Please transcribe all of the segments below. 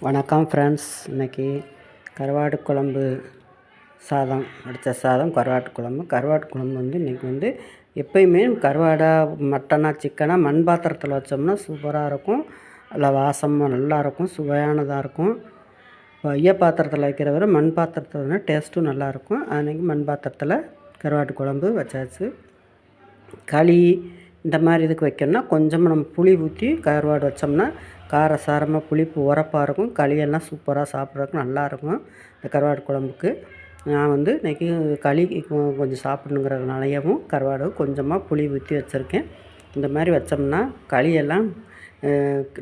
வணக்கம் ஃப்ரெண்ட்ஸ். இன்றைக்கி கருவாடு குழம்பு சாதம், வடித்த சாதம், கருவாட்டு குழம்பு வந்து இன்றைக்கி எப்பயுமே கருவாடா மட்டனா சிக்கனா மண் பாத்திரத்தில் வச்சோம்னா சூப்பராக இருக்கும். அதில் வாசமாக நல்லாயிருக்கும், சுவையானதாக இருக்கும். ஐய பாத்திரத்தில் வைக்கிற விட மண் பாத்திரத்தில் டேஸ்ட்டும் நல்லாயிருக்கும். அன்றைக்கி மண் பாத்திரத்தில் கருவாட்டு குழம்பு வச்சாச்சு. களி இந்த மாதிரி இதுக்கு வைக்கணும்னா கொஞ்சமாக நம்ம புளி ஊற்றி கருவாடு வச்சோம்னா காரசாரமாக புளிப்பு உரப்பாக இருக்கும். களியெல்லாம் சூப்பராக சாப்பிட்றதுக்கு நல்லாயிருக்கும். இந்த கருவாடு குழம்புக்கு நான் இன்றைக்கி களி கொஞ்சம் சாப்பிட்ணுங்கிறதுனாலையவும் கருவாடு கொஞ்சமாக புளி ஊற்றி வச்சுருக்கேன். இந்த மாதிரி வச்சோம்னா களியெல்லாம்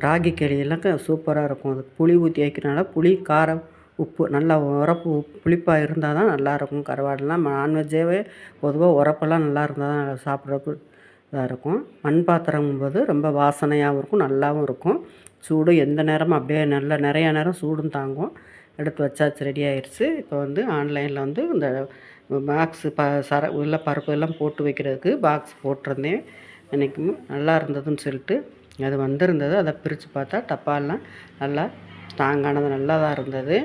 ராகி களியெல்லாம் சூப்பராக இருக்கும். அதுக்கு புளி ஊற்றி வைக்கிறனால புளி காரம் உப்பு நல்லா உரப்பு புளிப்பாக இருந்தால் தான் நல்லாயிருக்கும். கருவாடுலாம் நான்வெஜ்ஜாகவே பொதுவாக உரப்பெல்லாம் நல்லா இருந்தால் தான் சாப்பிட்றதுக்கு இதாக இருக்கும். மண் பாத்திரங்கும்போது ரொம்ப வாசனையாகவும் இருக்கும், நல்லாவும் இருக்கும். சூடு எந்த நேரமும் அப்படியே நல்லா நிறையா நேரம் சூடும் தாங்கும். எடுத்து வச்சாச்சு, ரெடி ஆயிடுச்சு. இப்போ ஆன்லைனில் இந்த பாக்ஸு உள்ள பருப்பு எல்லாம் போட்டு வைக்கிறதுக்கு பாக்ஸ் போட்டிருந்தேன். இன்றைக்கி நல்லா இருந்ததுன்னு சொல்லிட்டு அது வந்திருந்தது. அதை பிரித்து பார்த்தா டப்பாலாம் நல்லா ஸ்ட்ராங்கானது, நல்லா தான் இருந்தது.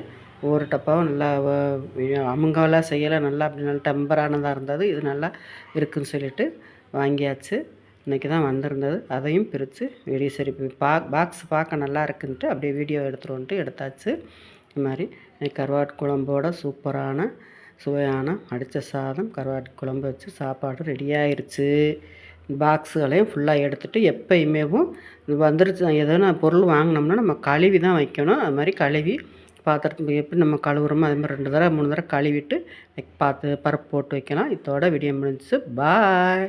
ஒவ்வொரு டப்பாவும் நல்லா அமுங்கலாம் செய்யலை, நல்லா அப்படி நல்லா டெம்பரானதாக இருந்தது. இது நல்லா இருக்குதுன்னு சொல்லிட்டு வாங்கியாச்சு. இன்றைக்கி தான் வந்திருந்தது. அதையும் பிரித்து வெளியே சரி பாக்ஸ் பார்க்க நல்லா இருக்குன்ட்டு அப்படியே வீடியோ எடுத்துகிட்டு எடுத்தாச்சு. இது மாதிரி கருவாட்டு குழம்போட சூப்பரான சுவையான அடித்த சாதம், கருவாட்டு குழம்பு வச்சு சாப்பாடு ரெடி ஆயிடுச்சு. பாக்ஸுகளையும் ஃபுல்லாக எடுத்துகிட்டு எப்பயுமேவும் வந்துருச்சு எதனா பொருள் வாங்கினோம்னா நம்ம கழுவி தான் வைக்கணும். அது மாதிரி கழுவி பாத்திரத்துக்கு எப்படி நம்ம கழுவுறோமோ அது மாதிரி 2 தடவை 3 தடவை கழுவிட்டு பருப்பு போட்டு வைக்கலாம். இதோட வீடியோ முடிஞ்சிச்சு. பாய்.